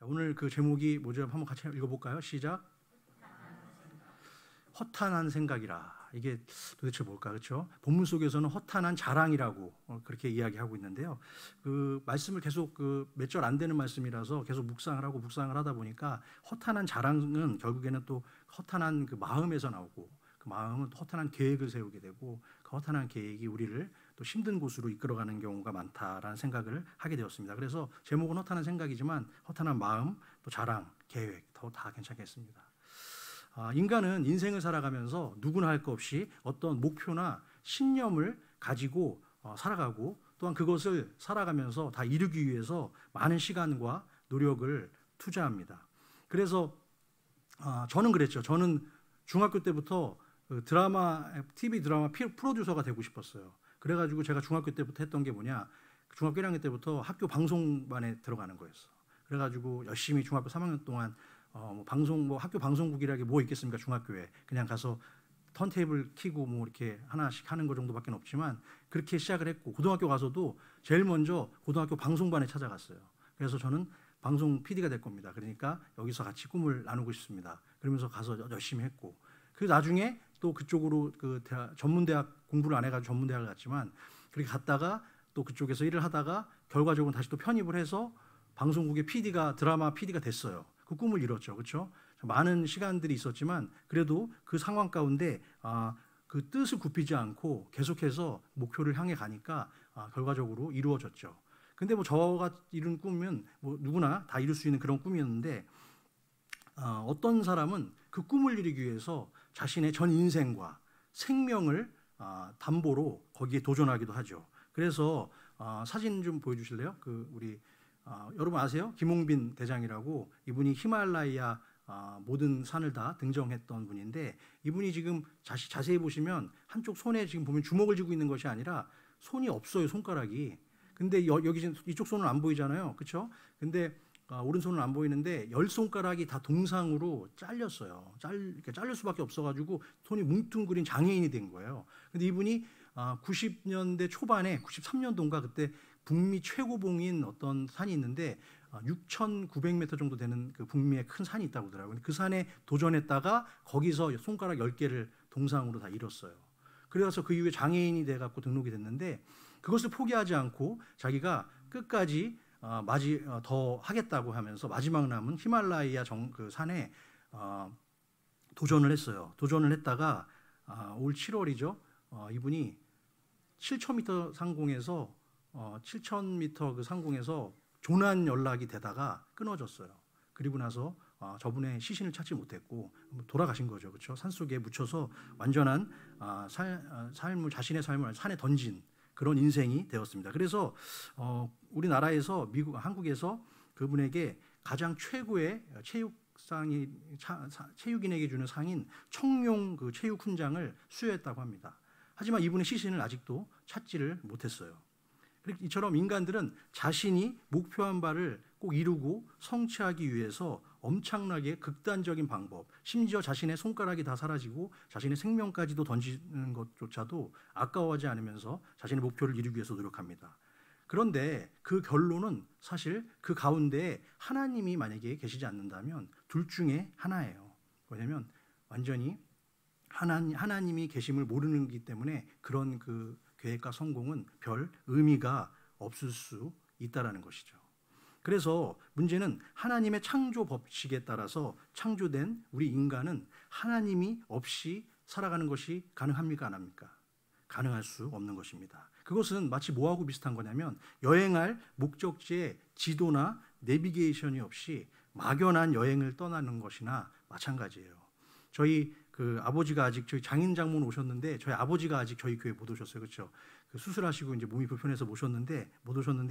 오늘 그 제목이 뭐죠? 한번 같이 읽어볼까요? 시작. 허탄한 생각이라. 이게 도대체 뭘까, 그렇죠? 본문 속에서는 허탄한 자랑이라고 그렇게 이야기하고 있는데요. 그 말씀을 계속 몇 절 안 되는 말씀이라서 계속 묵상을 하다 보니까 허탄한 자랑은 결국에는 또 허탄한 그 마음에서 나오고, 그 마음은 허탄한 계획을 세우게 되고, 그 허탄한 계획이 우리를 또 힘든 곳으로 이끌어가는 경우가 많다라는 생각을 하게 되었습니다. 그래서 제목은 허탄한 생각이지만 허탄한 마음, 또 자랑, 계획 다 괜찮겠습니다. 인간은 인생을 살아가면서 누구나 할 것 없이 어떤 목표나 신념을 가지고 살아가고, 또한 그것을 살아가면서 다 이루기 위해서 많은 시간과 노력을 투자합니다. 그래서 저는 그랬죠. 저는 중학교 때부터 TV 드라마 프로듀서가 되고 싶었어요. 그래가지고 제가 중학교 때부터 했던 게 뭐냐, 중학교 1학년 때부터 학교 방송반에 들어가는 거였어. 그래가지고 열심히 중학교 3학년 동안 학교 방송국이라게 뭐 있겠습니까? 중학교에 그냥 가서 턴테이블 키고 뭐 이렇게 하나씩 하는 거 정도밖에 없지만 그렇게 시작을 했고, 고등학교 가서도 제일 먼저 고등학교 방송반에 찾아갔어요. 그래서 저는 방송 PD가 될 겁니다. 그러니까 여기서 같이 꿈을 나누고 싶습니다. 그러면서 가서 열심히 했고, 그 나중에 또 그쪽으로 전문대학 공부를 안 해가지고 전문대학을 갔지만, 그렇게 갔다가 또 그쪽에서 일을 하다가 결과적으로 다시 또 편입을 해서 방송국의 드라마 PD가 됐어요. 그 꿈을 이뤘죠. 그렇죠? 많은 시간들이 있었지만 그래도 그 상황 가운데 그 뜻을 굽히지 않고 계속해서 목표를 향해 가니까 결과적으로 이루어졌죠. 근데 뭐 저가 이룬 꿈은 뭐 누구나 다 이룰 수 있는 그런 꿈이었는데, 어떤 사람은 그 꿈을 이루기 위해서 자신의 전 인생과 생명을 담보로 거기에 도전하기도 하죠. 그래서 사진 좀 보여주실래요? 우리 여러분 아세요? 김홍빈 대장이라고, 이분이 히말라야 모든 산을 다 등정했던 분인데, 이분이 지금 자세히 보시면 한쪽 손에 지금 보면 주먹을 쥐고 있는 것이 아니라 손이 없어요, 손가락이. 근데 여기 이쪽 손은 안 보이잖아요, 그렇죠? 근데 오른손은 안 보이는데 10손가락이 다 동상으로 잘렸어요. 이렇게 잘릴 수밖에 없어가지고 손이 뭉뚱그린 장애인이 된 거예요. 근데 이분이 90년대 초반에 93년도인가 그때 북미 최고봉인 어떤 산이 있는데 6,900m 정도 되는 그 북미의 큰 산이 있다고 하더라고요. 그 산에 도전했다가 거기서 손가락 10개를 동상으로 다 잃었어요. 그래서 그 이후에 장애인이 돼갖고 등록이 됐는데, 그것을 포기하지 않고 자기가 끝까지 더 하겠다고 하면서 마지막 남은 히말라야 그 산에 도전을 했어요. 도전을 했다가 올 7월이죠. 이분이 7,000m 상공에서 7,000m 그 상공에서 조난 연락이 되다가 끊어졌어요. 그리고 나서 저분의 시신을 찾지 못했고 돌아가신 거죠. 그렇죠? 산속에 묻혀서 완전한 자신의 삶을 산에 던진 그런 인생이 되었습니다. 그래서 우리나라에서 한국에서 그분에게 가장 최고의 체육인에게 주는 상인 청룡 그 체육 훈장을 수여했다고 합니다. 하지만 이분의 시신을 아직도 찾지를 못했어요. 이처럼 인간들은 자신이 목표한 바를 꼭 이루고 성취하기 위해서 엄청나게 극단적인 방법, 심지어 자신의 손가락이 다 사라지고 자신의 생명까지도 던지는 것조차도 아까워하지 않으면서 자신의 목표를 이루기 위해서 노력합니다. 그런데 그 결론은 사실 그 가운데 하나님이 만약에 계시지 않는다면 둘 중에 하나예요. 왜냐하면 완전히 하나님이 계심을 모르는 거기 때문에 그런 그 계획과 성공은 별 의미가 없을 수 있다라는 것이죠. 그래서 문제는 하나님의 창조 법칙에 따라서 창조된 우리 인간은 하나님이 없이 살아가는 것이 가능합니까? 안 합니까? 가능할 수 없는 것입니다. 그것은 마치 뭐하고 비슷한 거냐면 여행할 목적지에 지도나 내비게이션이 없이 막연한 여행을 떠나는 것이나 마찬가지예요. 저희 아버지가 아직 저희 장인 장모는 오셨는데 저희 아버지가 아직 저희 교회 못 오셨어요. 그렇죠? 수술하시고 이제 몸이 불편해서 못 오셨는데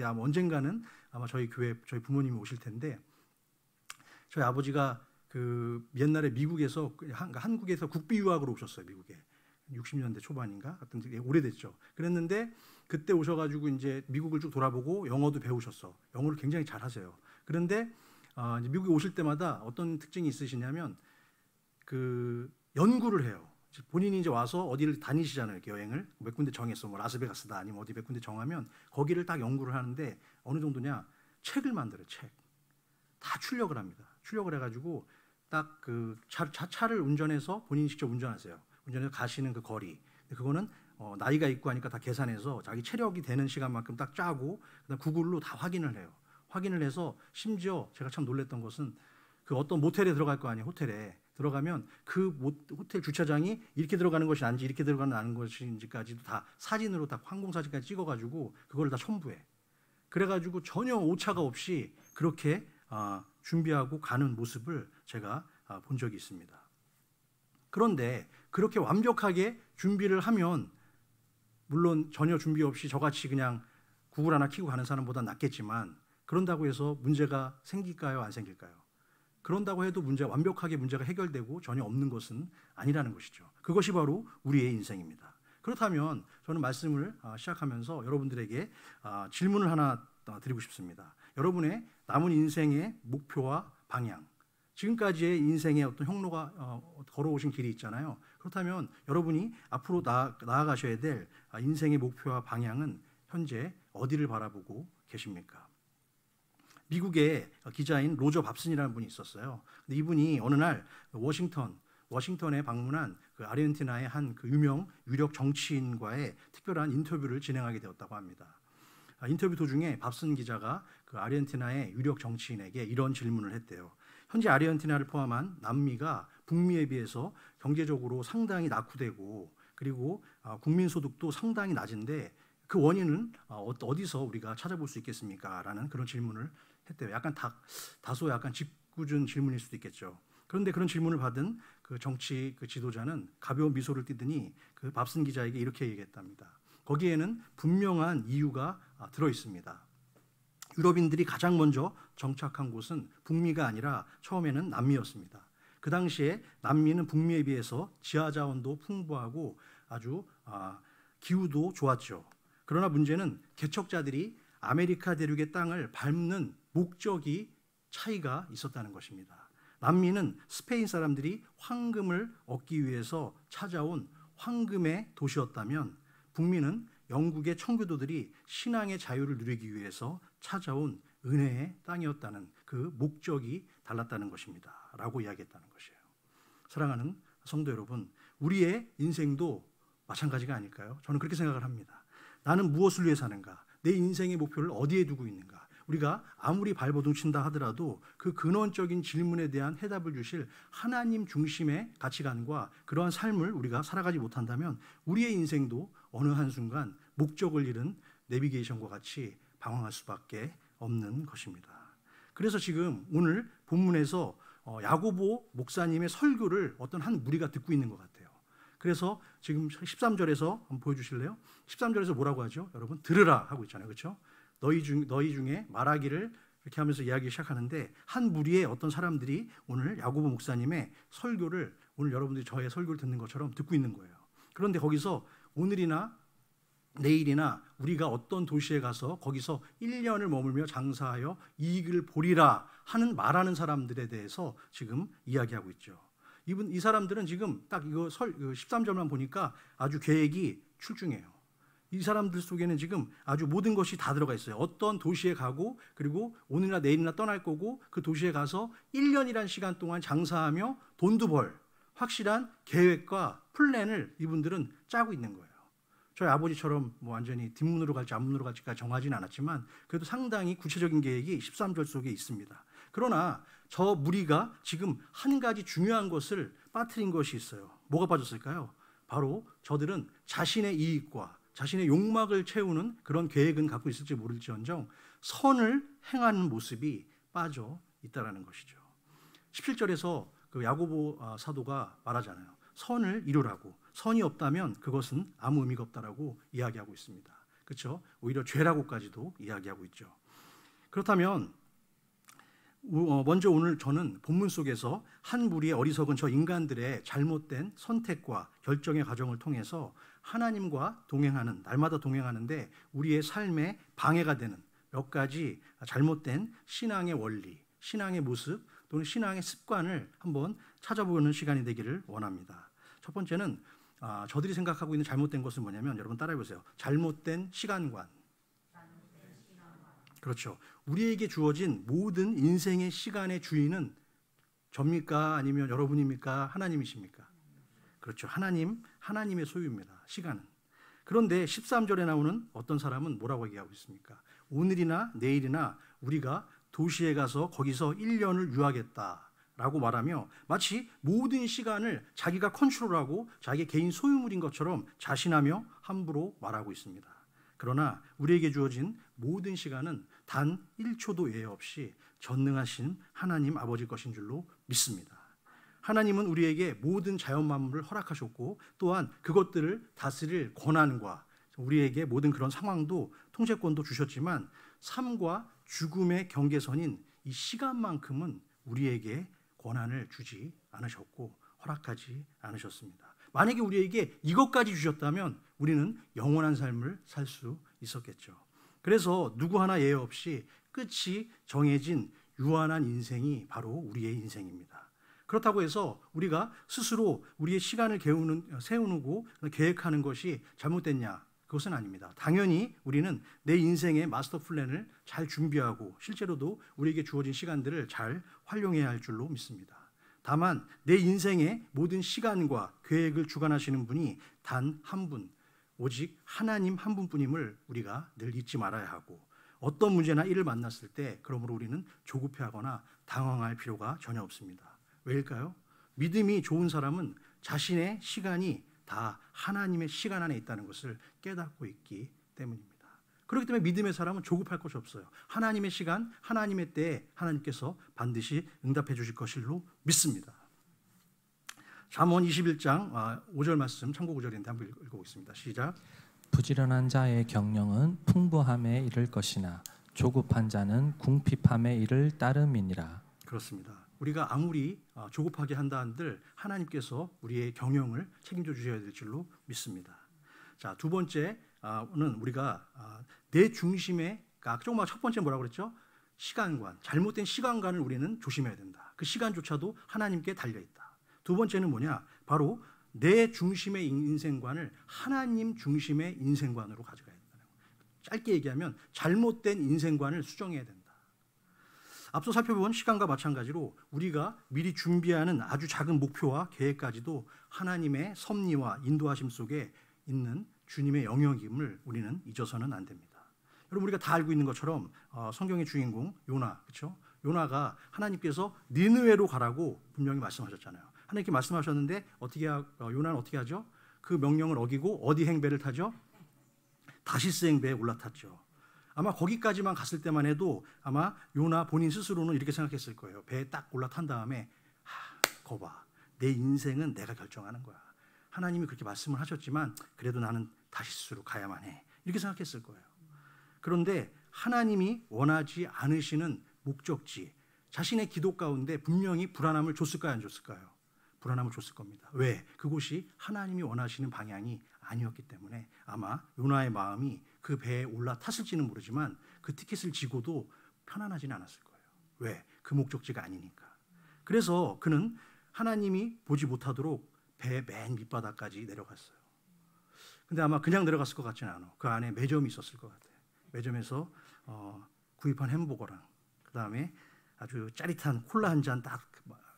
아마 언젠가는 아마 저희 교회 저희 부모님이 오실 텐데, 저희 아버지가 옛날에 미국에서 한국에서 국비 유학으로 오셨어요. 미국에 60년대 초반인가 같은 오래됐죠. 그랬는데 그때 오셔가지고 이제 미국을 쭉 돌아보고 영어도 배우셨어. 영어를 굉장히 잘하세요. 그런데 이제 미국에 오실 때마다 어떤 특징이 있으시냐면 연구를 해요. 본인이 이제 와서 어디를 다니시잖아요. 이렇게 여행을 몇 군데 정했어. 뭐 라스베가스다 아니면 어디 몇 군데 정하면 거기를 딱 연구를 하는데 어느 정도냐? 책을 만들어요. 책. 다 출력을 합니다. 출력을 해가지고 딱 그 차를 운전해서 본인이 직접 운전하세요. 운전해서 가시는 그 거리. 그거는 나이가 있고 하니까 다 계산해서 자기 체력이 되는 시간만큼 딱 짜고 그다음 구글로 다 확인을 해요. 확인을 해서 심지어 제가 참 놀랐던 것은 그 어떤 모텔에 들어갈 거 아니에요. 호텔에 들어가면 그 호텔 주차장이 이렇게 들어가는 것이 아닌지 이렇게 들어가는 것인지까지도 다 사진으로 다 항공사진까지 찍어가지고 그걸 다 첨부해. 그래가지고 전혀 오차가 없이 그렇게 준비하고 가는 모습을 제가 본 적이 있습니다. 그런데 그렇게 완벽하게 준비를 하면 물론 전혀 준비 없이 저같이 그냥 구글 하나 켜고 가는 사람보다 낫겠지만 그런다고 해서 문제가 생길까요? 안 생길까요? 그런다고 해도 완벽하게 문제가 해결되고 전혀 없는 것은 아니라는 것이죠. 그것이 바로 우리의 인생입니다. 그렇다면 저는 말씀을 시작하면서 여러분들에게 질문을 하나 드리고 싶습니다. 여러분의 남은 인생의 목표와 방향, 지금까지의 인생의 어떤 형로가 걸어오신 길이 있잖아요. 그렇다면 여러분이 앞으로 나아가셔야 될 인생의 목표와 방향은 현재 어디를 바라보고 계십니까? 미국의 기자인 로저 밥슨이라는 분이 있었어요. 근데 이분이 어느 날 워싱턴에 방문한 그 아르헨티나의 한 그 유력 정치인과의 특별한 인터뷰를 진행하게 되었다고 합니다. 인터뷰 도중에 밥슨 기자가 그 아르헨티나의 유력 정치인에게 이런 질문을 했대요. 현재 아르헨티나를 포함한 남미가 북미에 비해서 경제적으로 상당히 낙후되고 그리고 국민 소득도 상당히 낮은데 그 원인은 어디서 우리가 찾아볼 수 있겠습니까? 라는 그런 질문을 했대요. 다소 약간 짓궂은 질문일 수도 있겠죠. 그런데 그런 질문을 받은 그 정치 그 지도자는 가벼운 미소를 띠더니 그 밥슨 기자에게 이렇게 얘기했답니다. 거기에는 분명한 이유가 들어 있습니다. 유럽인들이 가장 먼저 정착한 곳은 북미가 아니라 처음에는 남미였습니다. 그 당시에 남미는 북미에 비해서 지하자원도 풍부하고 아주 기후도 좋았죠. 그러나 문제는 개척자들이 아메리카 대륙의 땅을 밟는 목적이 차이가 있었다는 것입니다. 남미는 스페인 사람들이 황금을 얻기 위해서 찾아온 황금의 도시였다면 북미는 영국의 청교도들이 신앙의 자유를 누리기 위해서 찾아온 은혜의 땅이었다는 그 목적이 달랐다는 것입니다. 라고 이야기했다는 것이에요. 사랑하는 성도 여러분, 우리의 인생도 마찬가지가 아닐까요? 저는 그렇게 생각을 합니다. 나는 무엇을 위해 사는가? 내 인생의 목표를 어디에 두고 있는가? 우리가 아무리 발버둥 친다 하더라도 그 근원적인 질문에 대한 해답을 주실 하나님 중심의 가치관과 그러한 삶을 우리가 살아가지 못한다면 우리의 인생도 어느 한순간 목적을 잃은 내비게이션과 같이 방황할 수밖에 없는 것입니다. 그래서 지금 오늘 본문에서 야고보 목사님의 설교를 어떤 한 무리가 듣고 있는 것 같아요. 그래서 지금 13절에서 한번 보여주실래요? 13절에서 뭐라고 하죠? 여러분 들으라 하고 있잖아요. 그렇죠? 너희 중에 말하기를 이렇게 하면서 이야기 시작하는데 한 무리의 어떤 사람들이 오늘 야고보 목사님의 설교를 오늘 여러분들이 저의 설교를 듣는 것처럼 듣고 있는 거예요. 그런데 거기서 오늘이나 내일이나 우리가 어떤 도시에 가서 거기서 1년을 머물며 장사하여 이익을 보리라 말하는 사람들에 대해서 지금 이야기하고 있죠. 이 사람들은 지금 딱 이거 13절만 보니까 아주 계획이 출중해요. 이 사람들 속에는 지금 아주 모든 것이 다 들어가 있어요. 어떤 도시에 가고 그리고 오늘이나 내일이나 떠날 거고 그 도시에 가서 1년이라는 시간 동안 장사하며 돈도 벌 확실한 계획과 플랜을 이분들은 짜고 있는 거예요. 저희 아버지처럼 뭐 완전히 뒷문으로 갈지 앞문으로 갈지까지 정하지는 않았지만 그래도 상당히 구체적인 계획이 13절 속에 있습니다. 그러나 저 무리가 지금 한 가지 중요한 것을 빠뜨린 것이 있어요. 뭐가 빠졌을까요? 바로 저들은 자신의 이익과 자신의 욕망을 채우는 그런 계획은 갖고 있을지 모를지언정 선을 행하는 모습이 빠져 있다는 것이죠. 17절에서 그 야고보 사도가 말하잖아요. 선을 이루라고. 선이 없다면 그것은 아무 의미가 없다라고 이야기하고 있습니다. 그렇죠? 오히려 죄라고까지도 이야기하고 있죠. 그렇다면 먼저 오늘 저는 본문 속에서 한 무리의 어리석은 저 인간들의 잘못된 선택과 결정의 과정을 통해서 하나님과 동행하는, 날마다 동행하는데 우리의 삶에 방해가 되는 몇 가지 잘못된 신앙의 원리, 신앙의 모습 또는 신앙의 습관을 한번 찾아보는 시간이 되기를 원합니다. 첫 번째는 저들이 생각하고 있는 잘못된 것은 뭐냐면 여러분 따라해 보세요. 잘못된 시간관. 그렇죠. 우리에게 주어진 모든 인생의 시간의 주인은 접니까? 아니면 여러분입니까? 하나님이십니까? 그렇죠. 하나님의 소유입니다. 시간은. 그런데 13절에 나오는 어떤 사람은 뭐라고 얘기하고 있습니까? 오늘이나 내일이나 우리가 도시에 가서 거기서 1년을 유하겠다라고 말하며 마치 모든 시간을 자기가 컨트롤하고 자기의 개인 소유물인 것처럼 자신하며 함부로 말하고 있습니다. 그러나 우리에게 주어진 모든 시간은 단 1초도 예외 없이 전능하신 하나님 아버지 것인 줄로 믿습니다. 하나님은 우리에게 모든 자연 만물을 허락하셨고 또한 그것들을 다스릴 권한과 우리에게 모든 그런 상황도 통제권도 주셨지만 삶과 죽음의 경계선인 이 시간만큼은 우리에게 권한을 주지 않으셨고 허락하지 않으셨습니다. 만약에 우리에게 이것까지 주셨다면 우리는 영원한 삶을 살 수 있었겠죠. 그래서 누구 하나 예외 없이 끝이 정해진 유한한 인생이 바로 우리의 인생입니다. 그렇다고 해서 우리가 스스로 우리의 시간을 세우고 계획하는 것이 잘못됐냐? 그것은 아닙니다. 당연히 우리는 내 인생의 마스터 플랜을 잘 준비하고 실제로도 우리에게 주어진 시간들을 잘 활용해야 할 줄로 믿습니다. 다만 내 인생의 모든 시간과 계획을 주관하시는 분이 단 한 분, 오직 하나님 한 분뿐임을 우리가 늘 잊지 말아야 하고 어떤 문제나 일을 만났을 때 그러므로 우리는 조급해하거나 당황할 필요가 전혀 없습니다. 왜일까요? 믿음이 좋은 사람은 자신의 시간이 다 하나님의 시간 안에 있다는 것을 깨닫고 있기 때문입니다. 그렇기 때문에 믿음의 사람은 조급할 것이 없어요. 하나님의 시간, 하나님의 때에 하나님께서 반드시 응답해 주실 것일로 믿습니다. 잠언 21장 5절 말씀 참고 구절인데 한번 읽어보겠습니다. 시작. 부지런한 자의 경영은 풍부함에 이를 것이나 조급한 자는 궁핍함에 이를 따름이니라. 그렇습니다. 우리가 아무리 조급하게 한다 한들 하나님께서 우리의 경영을 책임져 주셔야 될 줄로 믿습니다. 자, 두 번째는 우리가 내 중심에 조금 첫 번째 뭐라고 그랬죠? 시간관, 잘못된 시간관을 우리는 조심해야 된다. 그 시간조차도 하나님께 달려있다. 두 번째는 뭐냐? 바로 내 중심의 인생관을 하나님 중심의 인생관으로 가져가야 된다는 거예요. 짧게 얘기하면 잘못된 인생관을 수정해야 된다. 앞서 살펴본 시간과 마찬가지로 우리가 미리 준비하는 아주 작은 목표와 계획까지도 하나님의 섭리와 인도하심 속에 있는 주님의 영역임을 우리는 잊어서는 안 됩니다. 여러분 우리가 다 알고 있는 것처럼 성경의 주인공 요나, 그렇죠? 요나가 하나님께서 니느웨로 가라고 분명히 말씀하셨잖아요. 하나님께 말씀하셨는데 요나는 어떻게 하죠? 그 명령을 어기고 어디 행배를 타죠? 다시스 행배에 올라탔죠. 아마 거기까지만 갔을 때만 해도 아마 요나 본인 스스로는 이렇게 생각했을 거예요. 배에 딱 올라탄 다음에 거봐, 내 인생은 내가 결정하는 거야. 하나님이 그렇게 말씀을 하셨지만 그래도 나는 다시스로 가야만 해. 이렇게 생각했을 거예요. 그런데 하나님이 원하지 않으시는 목적지, 자신의 기도 가운데 분명히 불안함을 줬을까요? 안 줬을까요? 불안함을 줬을 겁니다. 왜? 그곳이 하나님이 원하시는 방향이 아니었기 때문에 아마 요나의 마음이 그 배에 올라탔을지는 모르지만 그 티켓을 지고도 편안하지는 않았을 거예요. 왜? 그 목적지가 아니니까. 그래서 그는 하나님이 보지 못하도록 배 맨 밑바닥까지 내려갔어요. 근데 아마 그냥 내려갔을 것 같지는 않아. 그 안에 매점이 있었을 것 같아요. 매점에서 구입한 햄버거랑 그 다음에 아주 짜릿한 콜라 한 잔 딱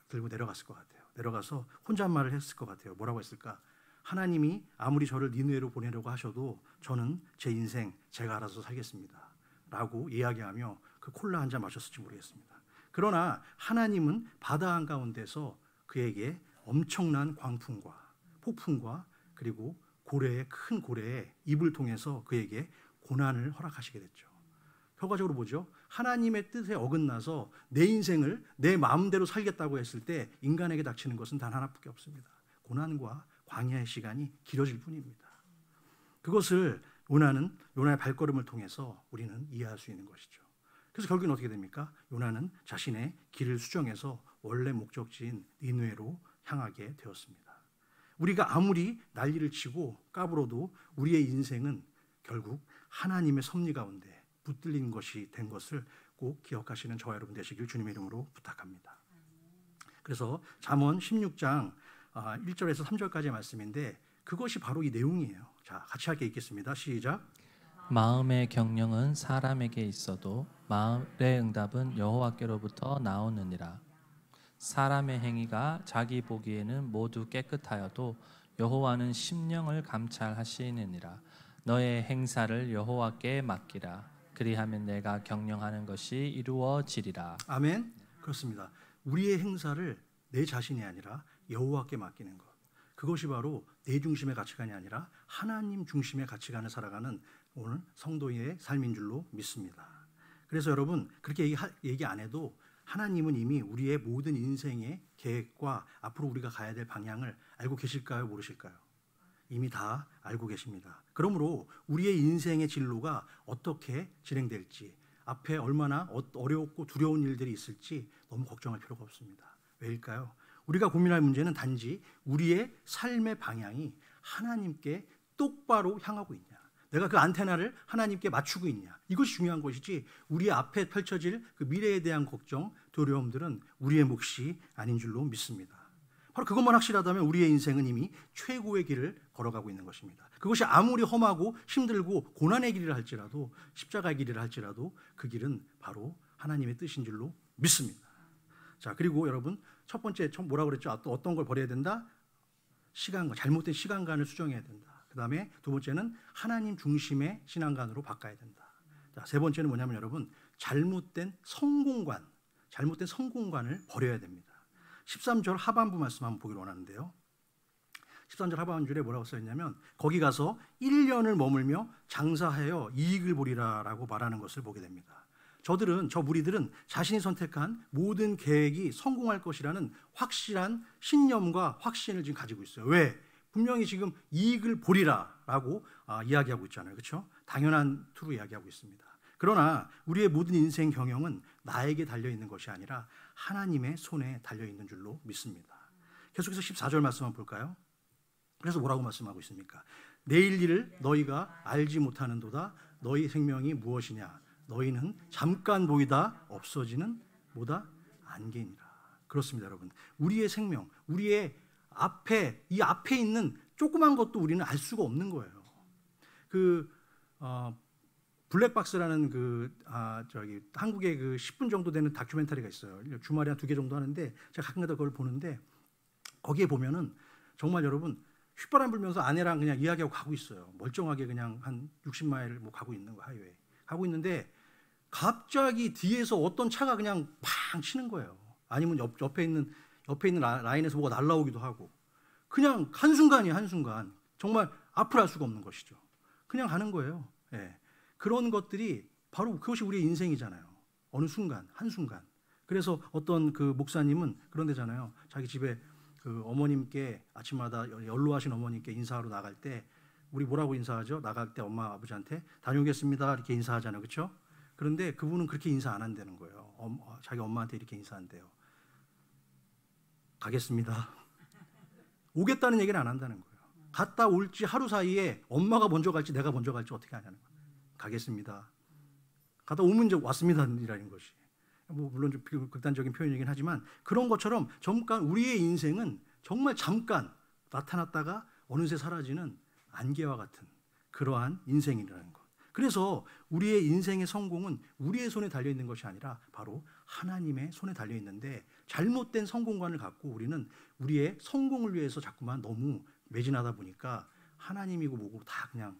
들고 내려갔을 것 같아요. 내려가서 혼잣말을 했을 것 같아요. 뭐라고 했을까? 하나님이 아무리 저를 니느웨로 보내려고 하셔도 저는 제 인생 제가 알아서 살겠습니다. 라고 이야기하며 그 콜라 한 잔 마셨을지 모르겠습니다. 그러나 하나님은 바다 한가운데서 그에게 엄청난 광풍과 폭풍과 그리고 큰 고래의 입을 통해서 그에게 고난을 허락하시게 됐죠. 결과적으로 뭐죠? 하나님의 뜻에 어긋나서 내 인생을 내 마음대로 살겠다고 했을 때 인간에게 닥치는 것은 단 하나밖에 없습니다. 고난과 광야의 시간이 길어질 뿐입니다. 그것을 요나의 발걸음을 통해서 우리는 이해할 수 있는 것이죠. 그래서 결국은 어떻게 됩니까? 요나는 자신의 길을 수정해서 원래 목적지인 니느웨로 향하게 되었습니다. 우리가 아무리 난리를 치고 까불어도 우리의 인생은 결국 하나님의 섭리 가운데 붙들린 것이 된 것을 꼭 기억하시는 저와 여러분 되시길 주님의 이름으로 부탁합니다. 그래서 잠언 16장 1절에서 3절까지의 말씀인데 그것이 바로 이 내용이에요. 자, 같이 함께 읽겠습니다. 시작. 마음의 경영은 사람에게 있어도 마음의 응답은 여호와께로부터 나오느니라. 사람의 행위가 자기 보기에는 모두 깨끗하여도 여호와는 심령을 감찰하시느니라. 너의 행사를 여호와께 맡기라. 그리하면 내가 경영하는 것이 이루어지리라. 아멘. 그렇습니다. 우리의 행사를 내 자신이 아니라 여호와께 맡기는 것. 그것이 바로 내 중심의 가치관이 아니라 하나님 중심의 가치관을 살아가는 오늘 성도의 삶인 줄로 믿습니다. 그래서 여러분 그렇게 얘기 안 해도 하나님은 이미 우리의 모든 인생의 계획과 앞으로 우리가 가야 될 방향을 알고 계실까요? 모르실까요? 이미 다 알고 계십니다. 그러므로 우리의 인생의 진로가 어떻게 진행될지, 앞에 얼마나 어렵고 두려운 일들이 있을지 너무 걱정할 필요가 없습니다. 왜일까요? 우리가 고민할 문제는 단지 우리의 삶의 방향이 하나님께 똑바로 향하고 있냐, 내가 그 안테나를 하나님께 맞추고 있냐, 이것이 중요한 것이지 우리 앞에 펼쳐질 그 미래에 대한 걱정, 두려움들은 우리의 몫이 아닌 줄로 믿습니다. 바로 그것만 확실하다면 우리의 인생은 이미 최고의 길을 걸어가고 있는 것입니다. 그것이 아무리 험하고 힘들고 고난의 길이라 할지라도, 십자가의 길이라 할지라도 그 길은 바로 하나님의 뜻인 줄로 믿습니다. 자, 그리고 여러분 첫 번째 뭐라고 그랬죠? 또 어떤 걸 버려야 된다? 시간관, 잘못된 시간관을 수정해야 된다. 그 다음에 두 번째는 하나님 중심의 신앙관으로 바꿔야 된다. 자, 세 번째는 뭐냐면 여러분 잘못된 성공관을 버려야 됩니다. 13절 하반부 말씀 한번 보기로 원하는데요. 13절 하반줄에 뭐라고 써있냐면 거기 가서 1년을 머물며 장사하여 이익을 보리라 라고 말하는 것을 보게 됩니다. 저 무리들은 자신이 선택한 모든 계획이 성공할 것이라는 확실한 신념과 확신을 지금 가지고 있어요. 왜? 분명히 지금 이익을 보리라 라고 이야기하고 있잖아요. 그렇죠? 당연한 투로 이야기하고 있습니다. 그러나 우리의 모든 인생 경영은 나에게 달려있는 것이 아니라 하나님의 손에 달려있는 줄로 믿습니다. 계속해서 14절 말씀 한번 볼까요? 그래서 뭐라고 말씀하고 있습니까? 내일 일을 너희가 알지 못하는도다. 너희 생명이 무엇이냐? 너희는 잠깐 보이다 없어지는 뭐다? 안개니라. 그렇습니다, 여러분. 우리의 생명, 우리의 이 앞에 있는 조그만 것도 우리는 알 수가 없는 거예요. 블랙박스라는 한국에 10분 정도 되는 다큐멘터리가 있어요. 주말에 한 2개 정도 하는데 제가 가끔가다 그걸 보는데 거기에 보면은 정말 여러분 휘바람 불면서 아내랑 그냥 이야기하고 가고 있어요. 멀쩡하게 그냥 한 60마일 가고 있는 거, 하이웨이 가고 있는데 갑자기 뒤에서 어떤 차가 그냥 팡 치는 거예요. 아니면 옆에 있는 라인에서 뭐가 날라오기도 하고 그냥 한순간이에요. 한순간 정말 앞을 알 수가 없는 것이죠. 그냥 가는 거예요. 예. 그런 것들이 바로 그것이 우리의 인생이잖아요. 어느 순간, 한순간. 그래서 어떤 그 목사님은 그런 데잖아요. 자기 집에 그 어머님께 아침마다 연로하신 어머님께 인사하러 나갈 때 우리 뭐라고 인사하죠? 나갈 때 엄마 아버지한테 다녀오겠습니다 이렇게 인사하잖아요. 그렇죠? 그런데 그분은 그렇게 인사 안 한다는 거예요. 자기 엄마한테 이렇게 인사한대요. 가겠습니다. 오겠다는 얘기는 안 한다는 거예요. 갔다 올지 하루 사이에 엄마가 먼저 갈지 내가 먼저 갈지 어떻게 하냐는 거예요. 가겠습니다. 갔다 오면 이제 왔습니다라는 것이. 물론 좀 극단적인 표현이긴 하지만 그런 것처럼 잠깐 우리의 인생은 정말 잠깐 나타났다가 어느새 사라지는 안개와 같은 그러한 인생이라는 것. 그래서 우리의 인생의 성공은 우리의 손에 달려있는 것이 아니라 바로 하나님의 손에 달려있는데 잘못된 성공관을 갖고 우리는 우리의 성공을 위해서 자꾸만 너무 매진하다 보니까 하나님이고 뭐고 다 그냥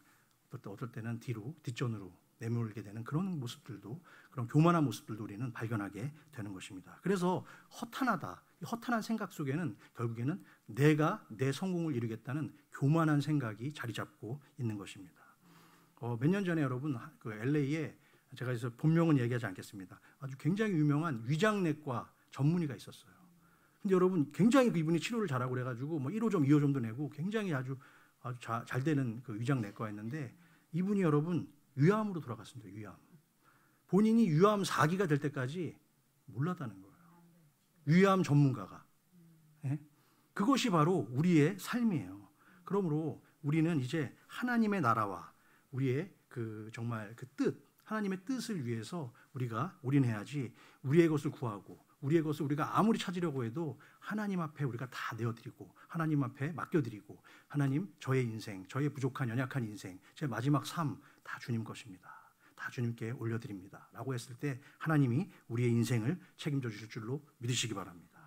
어떨 때는 뒷전으로 내몰게 되는 그런 모습들도, 그런 교만한 모습들도 우리는 발견하게 되는 것입니다. 그래서 허탄한 생각 속에는 결국에는 내가 내 성공을 이루겠다는 교만한 생각이 자리 잡고 있는 것입니다. 몇 년 전에 여러분 그 LA에 제가 그래서 본명은 얘기하지 않겠습니다. 아주 굉장히 유명한 위장내과 전문의가 있었어요. 근데 여러분 굉장히 이분이 치료를 잘하고 그래가지고 뭐 1호점, 2호점도 내고 굉장히 아주 잘 되는 그 위장내과였는데 이분이 여러분 위암으로 돌아갔습니다. 위암. 본인이 위암 4기가 될 때까지 몰랐다는 거예요. 위암 전문가가. 예? 그것이 바로 우리의 삶이에요. 그러므로 우리는 이제 하나님의 나라와 우리의 정말 그 뜻, 하나님의 뜻을 위해서 우리가 올인해야지 우리의 것을 구하고 우리의 것을 우리가 아무리 찾으려고 해도 하나님 앞에 우리가 다 내어드리고 하나님 앞에 맡겨드리고 하나님 저의 인생, 저의 부족한 연약한 인생, 제 마지막 삶 다 주님 것입니다. 다 주님께 올려드립니다. 라고 했을 때 하나님이 우리의 인생을 책임져 주실 줄로 믿으시기 바랍니다.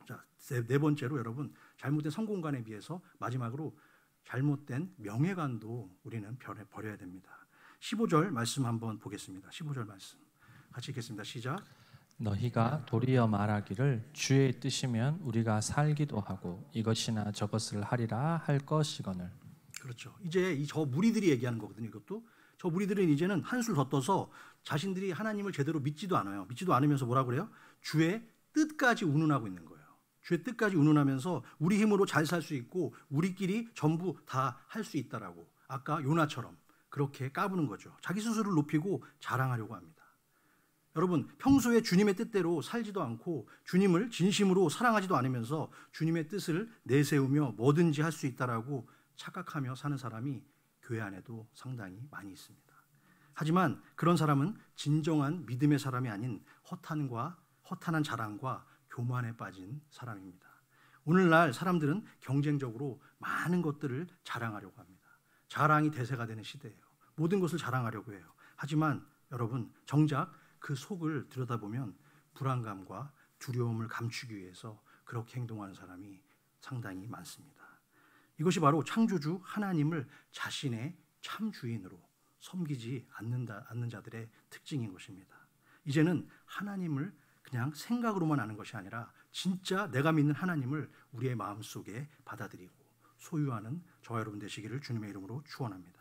자, 네 번째로 여러분, 잘못된 성공관에 비해서 마지막으로 잘못된 명예관도 우리는 버려야 됩니다. 15절 말씀 한번 보겠습니다. 15절 말씀 같이 읽겠습니다. 시작. 너희가 도리어 말하기를 주의 뜻이면 우리가 살기도 하고 이것이나 저것을 하리라 할 것이거늘. 그렇죠. 이제 저 무리들이 얘기하는 거거든요. 이것도 저 무리들은 이제는 한술 더 떠서 자신들이 하나님을 제대로 믿지도 않아요. 믿지도 않으면서 뭐라고 그래요? 주의 뜻까지 운운하고 있는 거예요. 주의 뜻까지 운운하면서 우리 힘으로 잘 살 수 있고 우리끼리 전부 다 할 수 있다라고 아까 요나처럼 그렇게 까부는 거죠. 자기 스스로를 높이고 자랑하려고 합니다. 여러분, 평소에 주님의 뜻대로 살지도 않고 주님을 진심으로 사랑하지도 않으면서 주님의 뜻을 내세우며 뭐든지 할 수 있다라고 착각하며 사는 사람이 교회 안에도 상당히 많이 있습니다. 하지만 그런 사람은 진정한 믿음의 사람이 아닌 허탄한 자랑과 교만에 빠진 사람입니다. 오늘날 사람들은 경쟁적으로 많은 것들을 자랑하려고 합니다. 자랑이 대세가 되는 시대예요. 모든 것을 자랑하려고 해요. 하지만 여러분, 정작 그 속을 들여다보면 불안감과 두려움을 감추기 위해서 그렇게 행동하는 사람이 상당히 많습니다. 이것이 바로 창조주 하나님을 자신의 참 주인으로 섬기지 않는 자들의 특징인 것입니다. 이제는 하나님을 그냥 생각으로만 아는 것이 아니라 진짜 내가 믿는 하나님을 우리의 마음속에 받아들이고 소유하는 저와 여러분 되시기를 주님의 이름으로 축원합니다.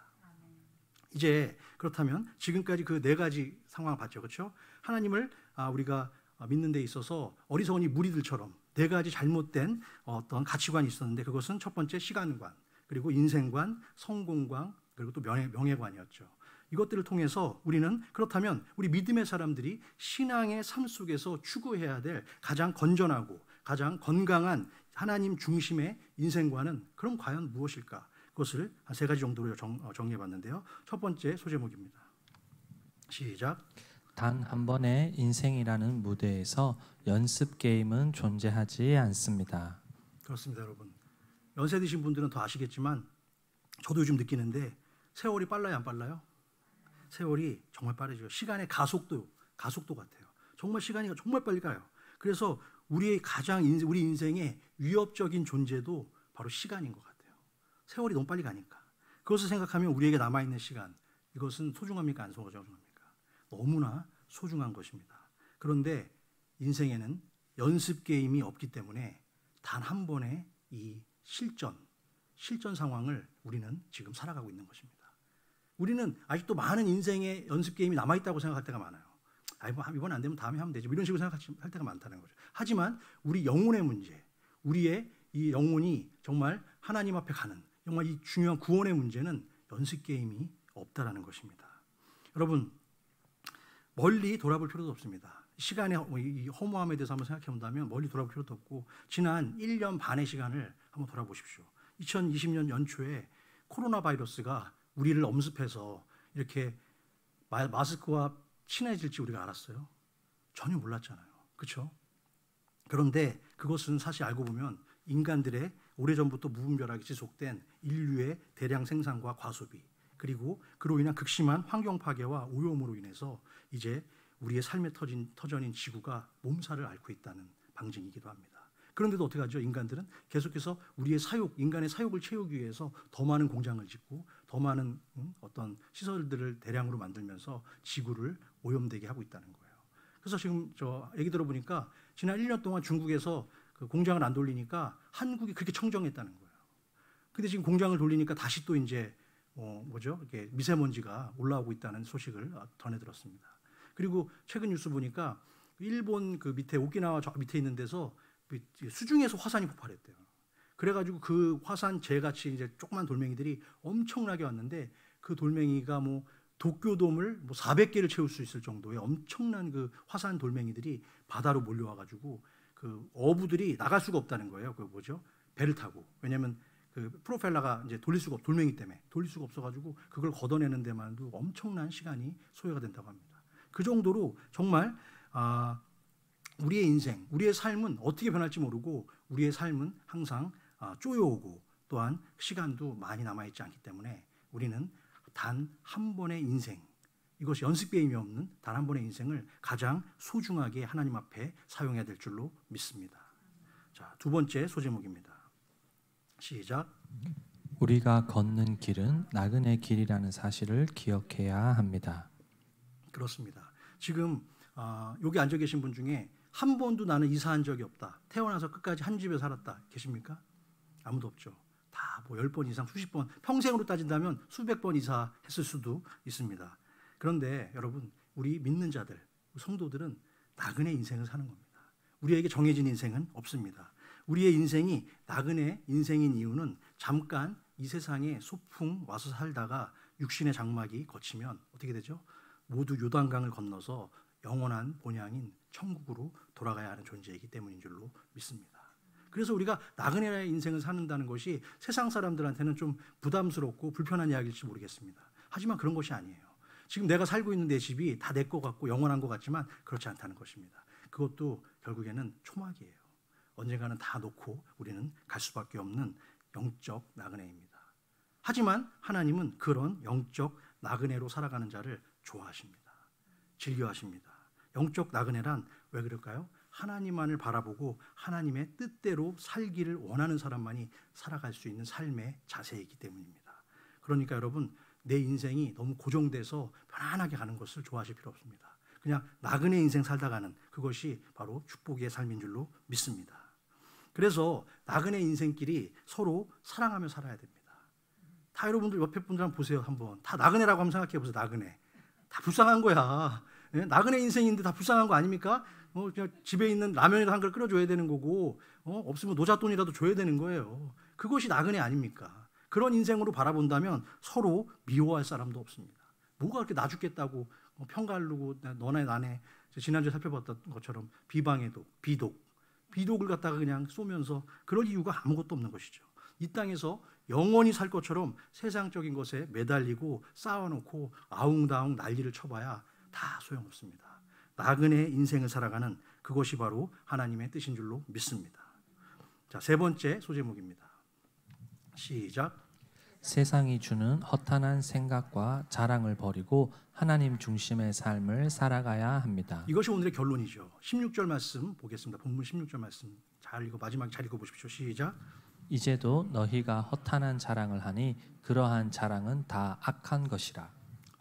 이제 그렇다면 지금까지 그 네 가지 상황을 봤죠. 그렇죠? 하나님을 우리가 믿는 데 있어서 어리석은 이 무리들처럼 네 가지 잘못된 어떤 가치관이 있었는데 그것은 첫 번째 시간관, 그리고 인생관, 성공관, 그리고 또 명예관이었죠. 이것들을 통해서 우리는 그렇다면 우리 믿음의 사람들이 신앙의 삶 속에서 추구해야 될 가장 건전하고 가장 건강한 하나님 중심의 인생관은 그럼 과연 무엇일까? 그것을 한 세 가지 정도로 정리해봤는데요. 첫 번째 소제목입니다. 시작. 단 한 번의 인생이라는 무대에서 연습 게임은 존재하지 않습니다. 그렇습니다, 여러분. 연세 드신 분들은 더 아시겠지만 저도 요즘 느끼는데 세월이 빨라요, 안 빨라요? 세월이 정말 빠르죠. 시간의 가속도 같아요. 정말 시간이 정말 빨리 가요. 그래서 우리 인생의 위협적인 존재도 바로 시간인 것 같아요. 세월이 너무 빨리 가니까. 그것을 생각하면 우리에게 남아있는 시간, 이것은 소중합니까? 안 소중합니까? 너무나 소중한 것입니다. 그런데 인생에는 연습 게임이 없기 때문에 단 한 번의 이 실전 상황을 우리는 지금 살아가고 있는 것입니다. 우리는 아직도 많은 인생의 연습 게임이 남아있다고 생각할 때가 많아요. 이번 안 되면 다음에 하면 되죠. 이런 식으로 생각할 때가 많다는 거죠. 하지만 우리 영혼의 문제, 우리의 이 영혼이 정말 하나님 앞에 가는 정말 이 중요한 구원의 문제는 연습 게임이 없다라는 것입니다. 여러분, 멀리 돌아볼 필요도 없습니다. 시간의 이 허무함에 대해서 한번 생각해 본다면 멀리 돌아볼 필요도 없고 지난 1년 반의 시간을 한번 돌아보십시오. 2020년 연초에 코로나 바이러스가 우리를 엄습해서 이렇게 마스크와 친해질지 우리가 알았어요? 전혀 몰랐잖아요. 그렇죠? 그런데 그것은 사실 알고 보면 인간들의 오래전부터 무분별하게 지속된 인류의 대량 생산과 과소비, 그리고 그로 인한 극심한 환경 파괴와 오염으로 인해서 이제 우리의 삶의 터전인 지구가 몸살을 앓고 있다는 방증이기도 합니다. 그런데도 어떻게 하죠? 인간들은 계속해서 인간의 사욕을 채우기 위해서 더 많은 공장을 짓고 더 많은 어떤 시설들을 대량으로 만들면서 지구를 오염되게 하고 있다는 거예요. 그래서 지금 저 얘기 들어보니까 지난 1년 동안 중국에서 그 공장을 안 돌리니까 한국이 그렇게 청정했다는 거예요. 근데 지금 공장을 돌리니까 다시 또 이제 이렇게 미세먼지가 올라오고 있다는 소식을 전해 들었습니다. 그리고 최근 뉴스 보니까 일본 그 밑에 오키나와 저 밑에 있는 데서 수중에서 화산이 폭발했대요. 그래가지고 그 화산 재같이 이제 조그만 돌멩이들이 엄청나게 왔는데 그 돌멩이가 도쿄돔을 400개를 채울 수 있을 정도의 엄청난 그 화산 돌멩이들이 바다로 몰려와가지고 그 어부들이 나갈 수가 없다는 거예요. 배를 타고. 왜냐하면 그 프로펠러가 이제 돌멩이 때문에 돌릴 수가 없어가지고 그걸 걷어내는 데만도 엄청난 시간이 소요가 된다고 합니다. 그 정도로 정말 우리의 인생, 우리의 삶은 어떻게 변할지 모르고 우리의 삶은 항상 쪼여오고 또한 시간도 많이 남아있지 않기 때문에 우리는 단 한 번의 인생, 이것이 연습게임이 없는 단 한 번의 인생을 가장 소중하게 하나님 앞에 사용해야 될 줄로 믿습니다. 자, 두 번째 소제목입니다. 시작. 우리가 걷는 길은 나그네 길이라는 사실을 기억해야 합니다. 그렇습니다. 지금 여기 앉아 계신 분 중에 한 번도 나는 이사한 적이 없다, 태어나서 끝까지 한 집에 살았다 계십니까? 아무도 없죠. 다 뭐 10번 이상, 수십 번, 평생으로 따진다면 수백 번 이사했을 수도 있습니다. 그런데 여러분, 우리 믿는 자들, 성도들은 나그네 인생을 사는 겁니다. 우리에게 정해진 인생은 없습니다. 우리의 인생이 나그네 인생인 이유는 잠깐 이 세상에 소풍 와서 살다가 육신의 장막이 거치면 어떻게 되죠? 모두 요단강을 건너서 영원한 본향인 천국으로 돌아가야 하는 존재이기 때문인 줄로 믿습니다. 그래서 우리가 나그네 인생을 사는다는 것이 세상 사람들한테는 좀 부담스럽고 불편한 이야기일지 모르겠습니다. 하지만 그런 것이 아니에요. 지금 내가 살고 있는 내 집이 다 내 것 같고 영원한 것 같지만 그렇지 않다는 것입니다. 그것도 결국에는 초막이에요. 언젠가는 다 놓고 우리는 갈 수밖에 없는 영적 나그네입니다. 하지만 하나님은 그런 영적 나그네로 살아가는 자를 좋아하십니다. 즐겨하십니다. 영적 나그네란 왜 그럴까요? 하나님만을 바라보고 하나님의 뜻대로 살기를 원하는 사람만이 살아갈 수 있는 삶의 자세이기 때문입니다. 그러니까 여러분, 내 인생이 너무 고정돼서 편안하게 가는 것을 좋아하실 필요 없습니다. 그냥 나그네 인생 살다 가는 그것이 바로 축복의 삶인 줄로 믿습니다. 그래서 나그네 인생끼리 서로 사랑하며 살아야 됩니다. 다 여러분들 옆에 분들 한번 보세요. 한번 다 나그네라고 한번 생각해 보세요. 나그네 다 불쌍한 거야. 나그네 인생인데 다 불쌍한 거 아닙니까? 그냥 집에 있는 라면이라도 한 그릇 끓여줘야 되는 거고, 없으면 노잣돈이라도 줘야 되는 거예요. 그것이 나그네 아닙니까? 그런 인생으로 바라본다면 서로 미워할 사람도 없습니다. 뭐가 그렇게 나 죽겠다고 편가르고 너네 나네, 지난주에 살펴봤던 것처럼 비방해도 비독을 갖다가 그냥 쏘면서 그럴 이유가 아무것도 없는 것이죠. 이 땅에서 영원히 살 것처럼 세상적인 것에 매달리고 쌓아놓고 아웅다웅 난리를 쳐봐야 다 소용없습니다. 나그네 인생을 살아가는 그것이 바로 하나님의 뜻인 줄로 믿습니다. 자, 세 번째 소제목입니다. 시작. 세상이 주는 허탄한 생각과 자랑을 버리고 하나님 중심의 삶을 살아가야 합니다. 이것이 오늘의 결론이죠. 16절 말씀 보겠습니다. 본문 16절 말씀 마지막에 잘 읽어보십시오. 시작. 이제도 너희가 허탄한 자랑을 하니 그러한 자랑은 다 악한 것이라.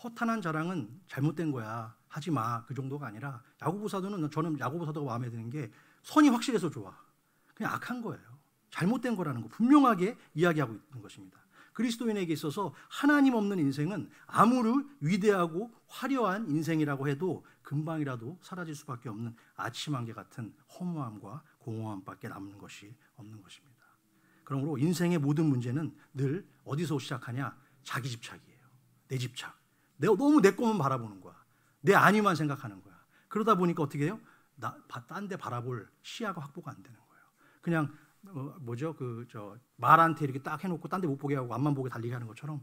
허탄한 자랑은 잘못된 거야, 하지 마, 그 정도가 아니라, 야고보 사도는, 저는 야고보 사도가 마음에 드는 게 선이 확실해서 좋아. 그냥 악한 거예요. 잘못된 거라는 거 분명하게 이야기하고 있는 것입니다. 그리스도인에게 있어서 하나님 없는 인생은 아무리 위대하고 화려한 인생이라고 해도 금방이라도 사라질 수밖에 없는 아침 안개 같은 허무함과 공허함밖에 남는 것이 없는 것입니다. 그러므로 인생의 모든 문제는 늘 어디서 시작하냐? 자기 집착이에요. 내 집착. 내가 너무 내 것만 바라보는 거야. 내 안위만 생각하는 거야. 그러다 보니까 어떻게 해요? 딴 데 바라볼 시야가 확보가 안 되는 거예요. 그냥 말한테 이렇게 딱 해놓고 딴 데 못 보게 하고 앞만 보게 달리게 하는 것처럼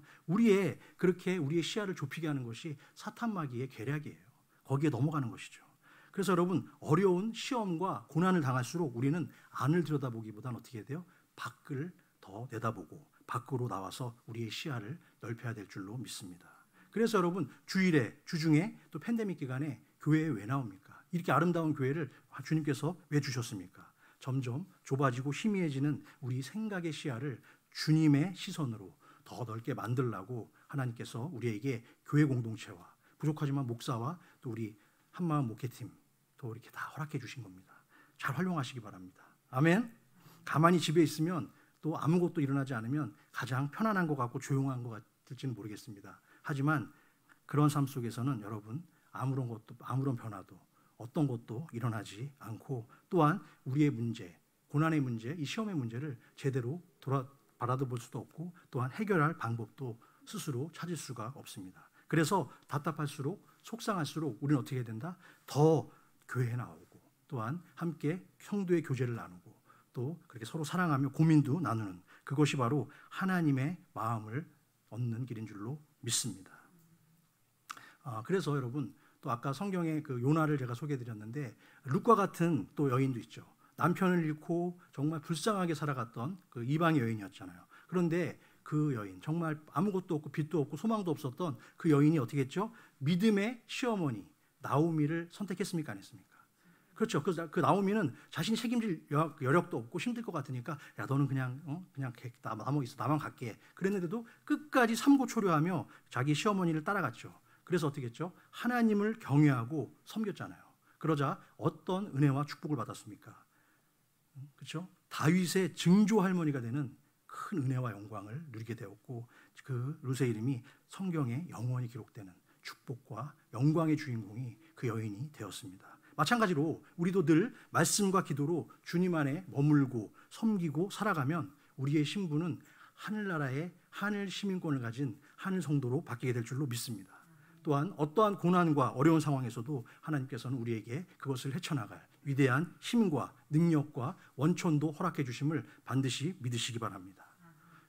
그렇게 우리의 시야를 좁히게 하는 것이 사탄마귀의 계략이에요. 거기에 넘어가는 것이죠. 그래서 여러분, 어려운 시험과 고난을 당할수록 우리는 안을 들여다보기보다는 어떻게 해야 돼요? 밖을 더 내다보고 밖으로 나와서 우리의 시야를 넓혀야 될 줄로 믿습니다. 그래서 여러분, 주중에 또 팬데믹 기간에 교회에 왜 나옵니까? 이렇게 아름다운 교회를 주님께서 왜 주셨습니까? 점점 좁아지고 희미해지는 우리 생각의 시야를 주님의 시선으로 더 넓게 만들라고 하나님께서 우리에게 교회 공동체와 부족하지만 목사와 또 우리 한마음 목회팀 또 이렇게 다 허락해 주신 겁니다. 잘 활용하시기 바랍니다. 아멘. 가만히 집에 있으면 또 아무것도 일어나지 않으면 가장 편안한 것 같고 조용한 것 같을지는 모르겠습니다. 하지만 그런 삶 속에서는 여러분, 아무런 변화도 어떤 것도 일어나지 않고, 또한 우리의 문제, 고난의 문제, 이 시험의 문제를 제대로 바라볼 수도 없고, 또한 해결할 방법도 스스로 찾을 수가 없습니다. 그래서 답답할수록, 속상할수록 우리는 어떻게 해야 된다? 더 교회에 나오고, 또한 함께 성도의 교제를 나누고, 또 그렇게 서로 사랑하며 고민도 나누는, 그것이 바로 하나님의 마음을 얻는 길인 줄로 믿습니다. 그래서 여러분, 또 아까 성경의 그 요나를 제가 소개해드렸는데, 룻과 같은 또 여인도 있죠. 남편을 잃고 정말 불쌍하게 살아갔던 그 이방의 여인이었잖아요. 그런데 그 여인, 정말 아무것도 없고 빚도 없고 소망도 없었던 그 여인이 어떻게 했죠? 믿음의 시어머니 나오미를 선택했습니까? 안 했습니까? 그렇죠. 그 나오미는 자신이 책임질 여력도 없고 힘들 것 같으니까 야 너는 그냥 남아 있어, 나만 갈게. 그랬는데도 끝까지 삼고초려하며 자기 시어머니를 따라갔죠. 그래서 어떻게 했죠? 하나님을 경외하고 섬겼잖아요. 그러자 어떤 은혜와 축복을 받았습니까? 그렇죠? 다윗의 증조 할머니가 되는 큰 은혜와 영광을 누리게 되었고 그 룻의 이름이 성경에 영원히 기록되는 축복과 영광의 주인공이 그 여인이 되었습니다. 마찬가지로 우리도 늘 말씀과 기도로 주님 안에 머물고 섬기고 살아가면 우리의 신분은 하늘나라의 하늘 시민권을 가진 하늘 성도로 바뀌게 될 줄로 믿습니다. 또한 어떠한 고난과 어려운 상황에서도 하나님께서는 우리에게 그것을 헤쳐나갈 위대한 힘과 능력과 원천도 허락해 주심을 반드시 믿으시기 바랍니다.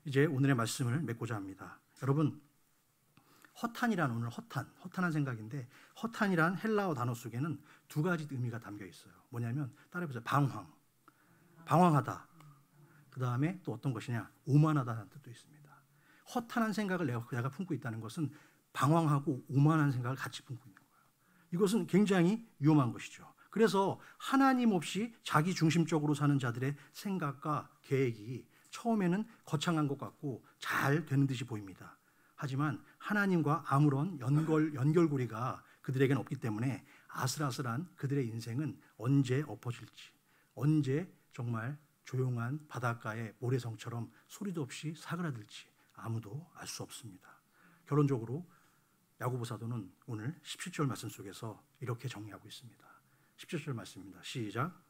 이제 오늘의 말씀을 맺고자 합니다. 여러분, 허탄이란 오늘 허탄한 생각인데 허탄이란 헬라어 단어 속에는 두 가지 의미가 담겨 있어요. 뭐냐면 따라해보세요. 방황하다. 그 다음에 또 어떤 것이냐? 오만하다는 뜻도 있습니다. 허탄한 생각을 내가 품고 있다는 것은 방황하고 오만한 생각을 같이 품고 있는 거예요. 이것은 굉장히 위험한 것이죠. 그래서 하나님 없이 자기 중심적으로 사는 자들의 생각과 계획이 처음에는 거창한 것 같고 잘 되는 듯이 보입니다. 하지만 하나님과 아무런 연결고리가 그들에게는 없기 때문에 아슬아슬한 그들의 인생은 언제 엎어질지, 언제 정말 조용한 바닷가의 모래성처럼 소리도 없이 사그라들지 아무도 알 수 없습니다. 결론적으로 야고보 사도는 오늘 17절 말씀 속에서 이렇게 정리하고 있습니다. 17절 말씀입니다. 시작.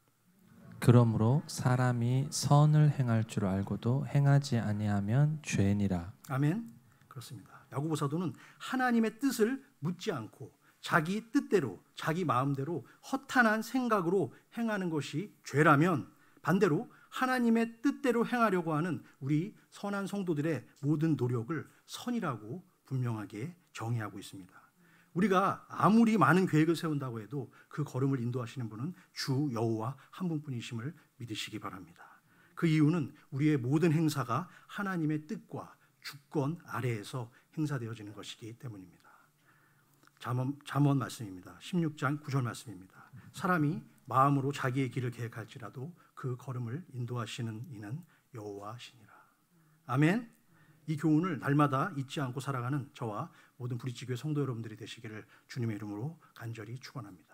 그러므로 사람이 선을 행할 줄 알고도 행하지 아니하면 죄니라. 아멘. 그렇습니다. 야고보 사도는 하나님의 뜻을 묻지 않고 자기 뜻대로 자기 마음대로 허탄한 생각으로 행하는 것이 죄라면 반대로 하나님의 뜻대로 행하려고 하는 우리 선한 성도들의 모든 노력을 선이라고 분명하게 정의하고 있습니다. 우리가 아무리 많은 계획을 세운다고 해도 그 걸음을 인도하시는 분은 주 여호와 한 분뿐이심을 믿으시기 바랍니다. 그 이유는 우리의 모든 행사가 하나님의 뜻과 주권 아래에서 행사되어지는 것이기 때문입니다. 잠언 말씀입니다. 16장 9절 말씀입니다. 사람이 마음으로 자기의 길을 계획할지라도 그 걸음을 인도하시는 이는 여호와시니라. 아멘. 이 교훈을 날마다 잊지 않고 살아가는 저와 모든 브릿지교회 성도 여러분들이 되시기를 주님의 이름으로 간절히 축원합니다.